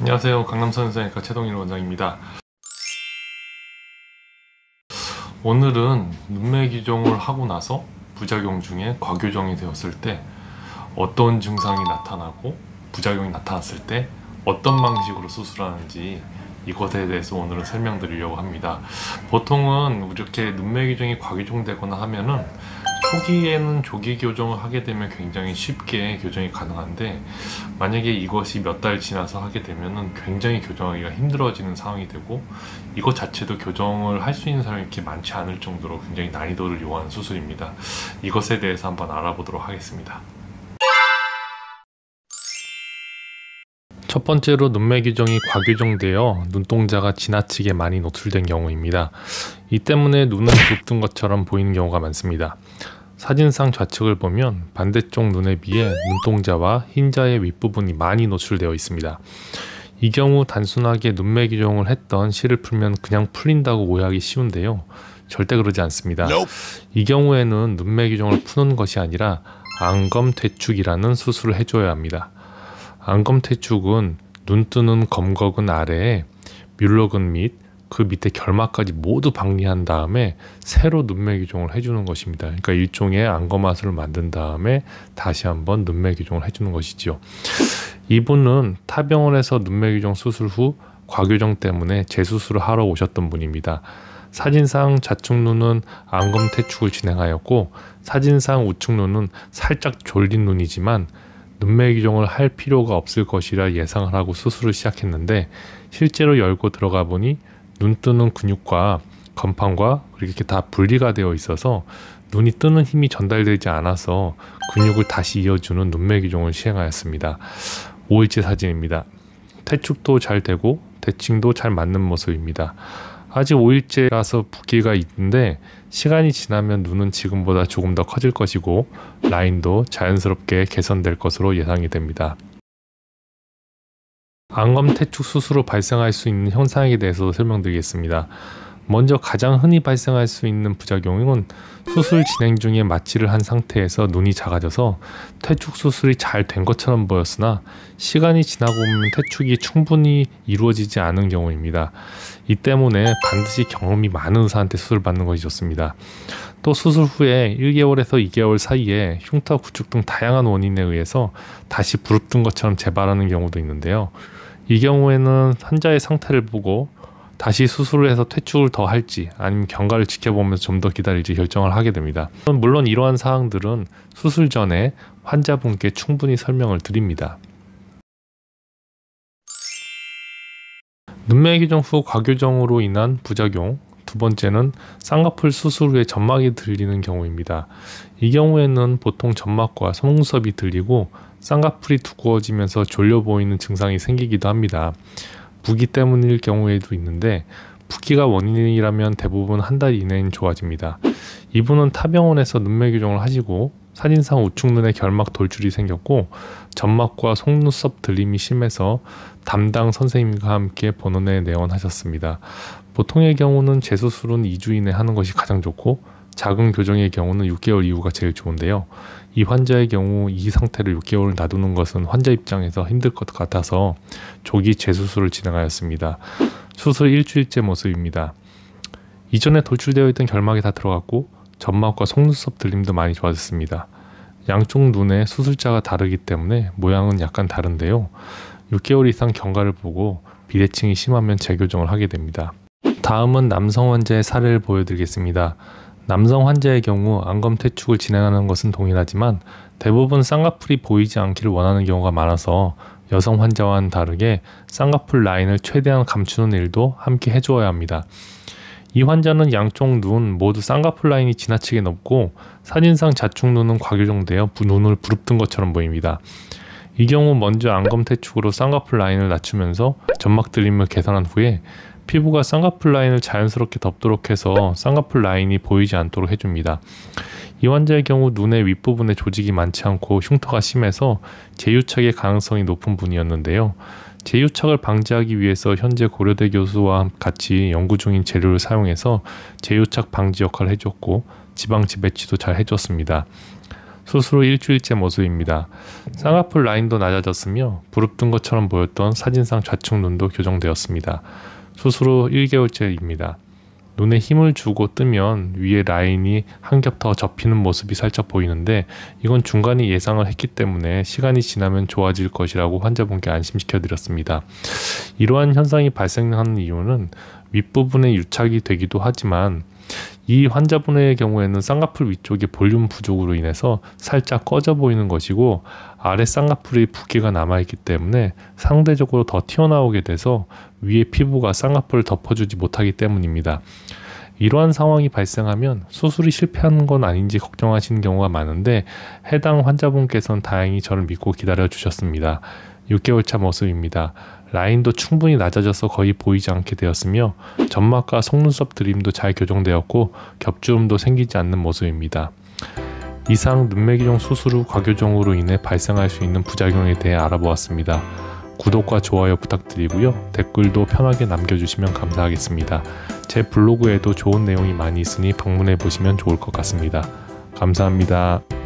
안녕하세요. 강남성형외과 최동일 원장입니다. 오늘은 눈매 교정을 하고 나서 부작용 중에 과교정이 되었을 때 어떤 증상이 나타나고 부작용이 나타났을 때 어떤 방식으로 수술하는지 이것에 대해서 오늘은 설명드리려고 합니다. 보통은 이렇게 눈매 교정이 과교정되거나 하면은 초기에는 조기 교정을 하게 되면 굉장히 쉽게 교정이 가능한데, 만약에 이것이 몇 달 지나서 하게 되면은 굉장히 교정하기가 힘들어지는 상황이 되고, 이것 자체도 교정을 할 수 있는 사람이 이렇게 많지 않을 정도로 굉장히 난이도를 요하는 수술입니다. 이것에 대해서 한번 알아보도록 하겠습니다. 첫 번째로 눈매 교정이 과교정되어 눈동자가 지나치게 많이 노출된 경우입니다. 이 때문에 눈은 굽뜬 것처럼 보이는 경우가 많습니다. 사진상 좌측을 보면 반대쪽 눈에 비해 눈동자와 흰자의 윗부분이 많이 노출되어 있습니다. 이 경우 단순하게 눈매 교정을 했던 실을 풀면 그냥 풀린다고 오해하기 쉬운데요. 절대 그러지 않습니다. 이 경우에는 눈매 교정을 푸는 것이 아니라 안검 퇴축이라는 수술을 해줘야 합니다. 안검 퇴축은 눈 뜨는 검거근 아래에 뮬러근 및 그 밑에 결막까지 모두 박리한 다음에 새로 눈매 교정을 해주는 것입니다. 그러니까 일종의 안검하수를 만든 다음에 다시 한번 눈매 교정을 해주는 것이지요. 이분은 타병원에서 눈매 교정 수술 후 과교정 때문에 재수술을 하러 오셨던 분입니다. 사진상 좌측 눈은 안검 퇴축을 진행하였고, 사진상 우측 눈은 살짝 졸린 눈이지만 눈매 교정을 할 필요가 없을 것이라 예상을 하고 수술을 시작했는데, 실제로 열고 들어가 보니 눈 뜨는 근육과 건판과 이렇게 다 분리가 되어 있어서 눈이 뜨는 힘이 전달되지 않아서 근육을 다시 이어주는 눈매 교정을 시행하였습니다. 5일째 사진입니다. 퇴축도 잘 되고 대칭도 잘 맞는 모습입니다. 아직 5일째라서 붓기가 있는데 시간이 지나면 눈은 지금보다 조금 더 커질 것이고 라인도 자연스럽게 개선될 것으로 예상이 됩니다. 안검 퇴축 수술로 발생할 수 있는 현상에 대해서 설명드리겠습니다. 먼저 가장 흔히 발생할 수 있는 부작용은 수술 진행 중에 마취를 한 상태에서 눈이 작아져서 퇴축 수술이 잘 된 것처럼 보였으나 시간이 지나고 보면 퇴축이 충분히 이루어지지 않은 경우입니다. 이 때문에 반드시 경험이 많은 의사한테 수술을 받는 것이 좋습니다. 또 수술 후에 1개월에서 2개월 사이에 흉터 구축 등 다양한 원인에 의해서 다시 부릅뜬 것처럼 재발하는 경우도 있는데요. 이 경우에는 환자의 상태를 보고 다시 수술을 해서 퇴축을 더 할지 아니면 경과를 지켜보면서 좀 더 기다릴지 결정을 하게 됩니다. 물론 이러한 사항들은 수술 전에 환자분께 충분히 설명을 드립니다. 눈매 교정 후 과교정으로 인한 부작용, 두 번째는 쌍꺼풀 수술 후에 점막이 들리는 경우입니다. 이 경우에는 보통 점막과 속눈썹이 들리고 쌍꺼풀이 두꺼워지면서 졸려 보이는 증상이 생기기도 합니다. 부기 때문일 경우에도 있는데, 부기가 원인이라면 대부분 한 달 이내엔 좋아집니다. 이분은 타병원에서 눈매 교정을 하시고 사진상 우측 눈에 결막 돌출이 생겼고 점막과 속눈썹 들림이 심해서 담당 선생님과 함께 본원에 내원하셨습니다. 보통의 경우는 재수술은 2주 이내 하는 것이 가장 좋고, 작은 교정의 경우는 6개월 이후가 제일 좋은데요. 이 환자의 경우 이 상태를 6개월 놔두는 것은 환자 입장에서 힘들 것 같아서 조기 재수술을 진행하였습니다. 수술 일주일째 모습입니다. 이전에 돌출되어 있던 결막이 다 들어갔고 점막과 속눈썹 들림도 많이 좋아졌습니다. 양쪽 눈의 수술자가 다르기 때문에 모양은 약간 다른데요. 6개월 이상 경과를 보고 비대칭이 심하면 재교정을 하게 됩니다. 다음은 남성 환자의 사례를 보여드리겠습니다. 남성 환자의 경우 안검 퇴축을 진행하는 것은 동일하지만 대부분 쌍꺼풀이 보이지 않기를 원하는 경우가 많아서 여성 환자와는 다르게 쌍꺼풀 라인을 최대한 감추는 일도 함께 해주어야 합니다. 이 환자는 양쪽 눈 모두 쌍꺼풀 라인이 지나치게 높고 사진상 좌측 눈은 과교정되어 눈을 부릅뜬 것처럼 보입니다. 이 경우 먼저 안검 퇴축으로 쌍꺼풀 라인을 낮추면서 점막 들림을 개선한 후에 피부가 쌍꺼풀 라인을 자연스럽게 덮도록 해서 쌍꺼풀 라인이 보이지 않도록 해줍니다. 이 환자의 경우 눈의 윗부분에 조직이 많지 않고 흉터가 심해서 재유착의 가능성이 높은 분이었는데요. 재유착을 방지하기 위해서 현재 고려대 교수와 같이 연구 중인 재료를 사용해서 재유착 방지 역할을 해줬고 지방지 배치도 잘 해줬습니다. 수술 후 일주일째 모습입니다. 쌍꺼풀 라인도 낮아졌으며 부릅뜬 것처럼 보였던 사진상 좌측 눈도 교정되었습니다. 수술 후 1개월째입니다. 눈에 힘을 주고 뜨면 위에 라인이 한 겹 더 접히는 모습이 살짝 보이는데 이건 중간에 예상을 했기 때문에 시간이 지나면 좋아질 것이라고 환자분께 안심시켜 드렸습니다. 이러한 현상이 발생하는 이유는 윗부분에 유착이 되기도 하지만 이 환자분의 경우에는 쌍꺼풀 위쪽의 볼륨 부족으로 인해서 살짝 꺼져 보이는 것이고 아래 쌍꺼풀에 붓기가 남아있기 때문에 상대적으로 더 튀어나오게 돼서 위에 피부가 쌍꺼풀을 덮어주지 못하기 때문입니다. 이러한 상황이 발생하면 수술이 실패하는 건 아닌지 걱정하시는 경우가 많은데 해당 환자분께서는 다행히 저를 믿고 기다려 주셨습니다. 6개월차 모습입니다. 라인도 충분히 낮아져서 거의 보이지 않게 되었으며 점막과 속눈썹 드림도 잘 교정되었고 겹주름도 생기지 않는 모습입니다. 이상 눈매교정 수술 후 과교정으로 인해 발생할 수 있는 부작용에 대해 알아보았습니다. 구독과 좋아요 부탁드리고요. 댓글도 편하게 남겨주시면 감사하겠습니다. 제 블로그에도 좋은 내용이 많이 있으니 방문해 보시면 좋을 것 같습니다. 감사합니다.